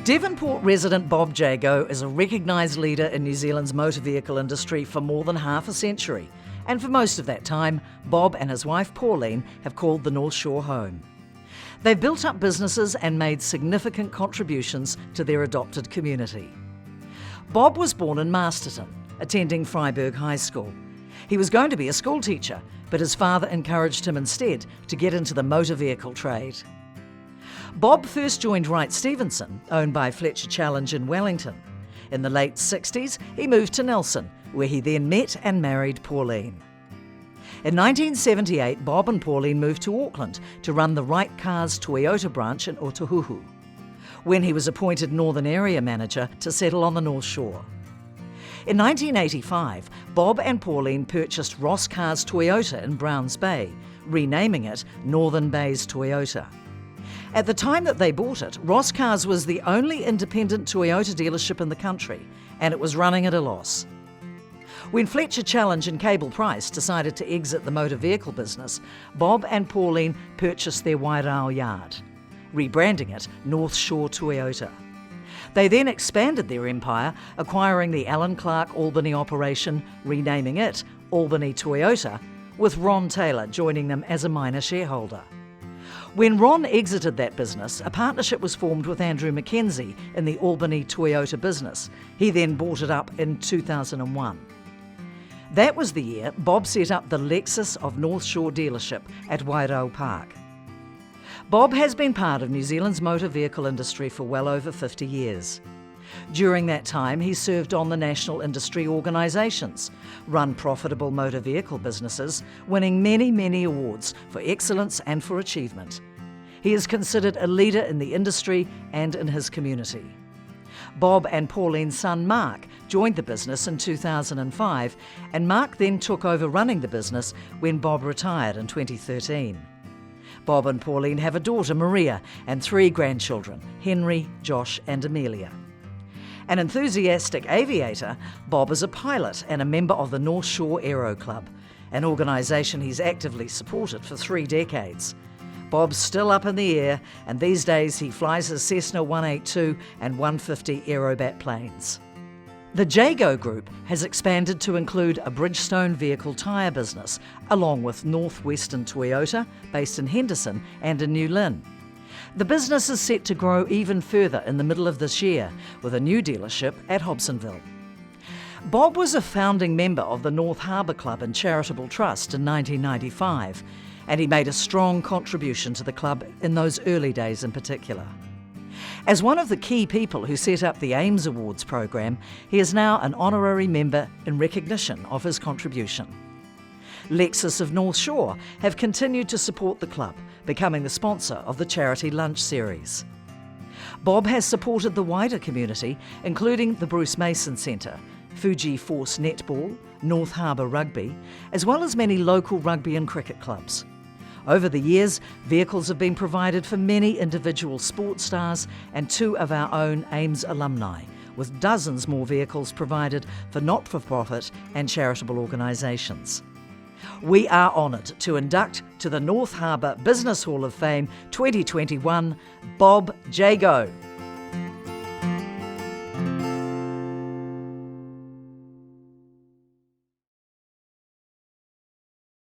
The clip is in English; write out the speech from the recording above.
Devonport resident Bob Jago is a recognised leader in New Zealand's motor vehicle industry for more than half a century, and for most of that time, Bob and his wife Pauline have called the North Shore home. They've built up businesses and made significant contributions to their adopted community. Bob was born in Masterton, attending Freiburg High School. He was going to be a school teacher, but his father encouraged him instead to get into the motor vehicle trade. Bob first joined Wright Stevenson, owned by Fletcher Challenge in Wellington. In the late 60s, he moved to Nelson, where he then met and married Pauline. In 1978, Bob and Pauline moved to Auckland to run the Wright Cars Toyota branch in Otahuhu, when he was appointed Northern Area Manager to settle on the North Shore. In 1985, Bob and Pauline purchased Ross Cars Toyota in Browns Bay, renaming it Northern Bays Toyota. At the time that they bought it, Ross Cars was the only independent Toyota dealership in the country, and it was running at a loss. When Fletcher Challenge and Cable Price decided to exit the motor vehicle business, Bob and Pauline purchased their Wairau yard, rebranding it North Shore Toyota. They then expanded their empire, acquiring the Alan Clark Albany operation, renaming it Albany Toyota, with Ron Taylor joining them as a minor shareholder. When Ron exited that business, a partnership was formed with Andrew Mackenzie in the Albany Toyota business. He then bought it up in 2001. That was the year Bob set up the Lexus of North Shore dealership at Wairau Park. Bob has been part of New Zealand's motor vehicle industry for well over 50 years. During that time, he served on the national industry organisations, run profitable motor vehicle businesses, winning many awards for excellence and for achievement. He is considered a leader in the industry and in his community. Bob and Pauline's son Mark joined the business in 2005, and Mark then took over running the business when Bob retired in 2013. Bob and Pauline have a daughter, Maria, and 3 grandchildren, Henry, Josh and Amelia. An enthusiastic aviator, Bob is a pilot and a member of the North Shore Aero Club, an organisation he's actively supported for 3 decades. Bob's still up in the air, and these days he flies his Cessna 182 and 150 Aerobat planes. The Jago Group has expanded to include a Bridgestone vehicle tyre business, along with Northwestern Toyota, based in Henderson and in New Lynn. The business is set to grow even further in the middle of this year, with a new dealership at Hobsonville. Bob was a founding member of the North Harbour Club and Charitable Trust in 1995, and he made a strong contribution to the club in those early days in particular. As one of the key people who set up the Ames Awards program, he is now an honorary member in recognition of his contribution. Lexus of North Shore have continued to support the club, becoming the sponsor of the Charity Lunch Series. Bob has supported the wider community, including the Bruce Mason Centre, Fuji Force Netball, North Harbour Rugby, as well as many local rugby and cricket clubs. Over the years, vehicles have been provided for many individual sports stars and 2 of our own Ames alumni, with dozens more vehicles provided for not-for-profit and charitable organisations. We are honoured to induct to the North Harbour Business Hall of Fame 2021 Bob Jago.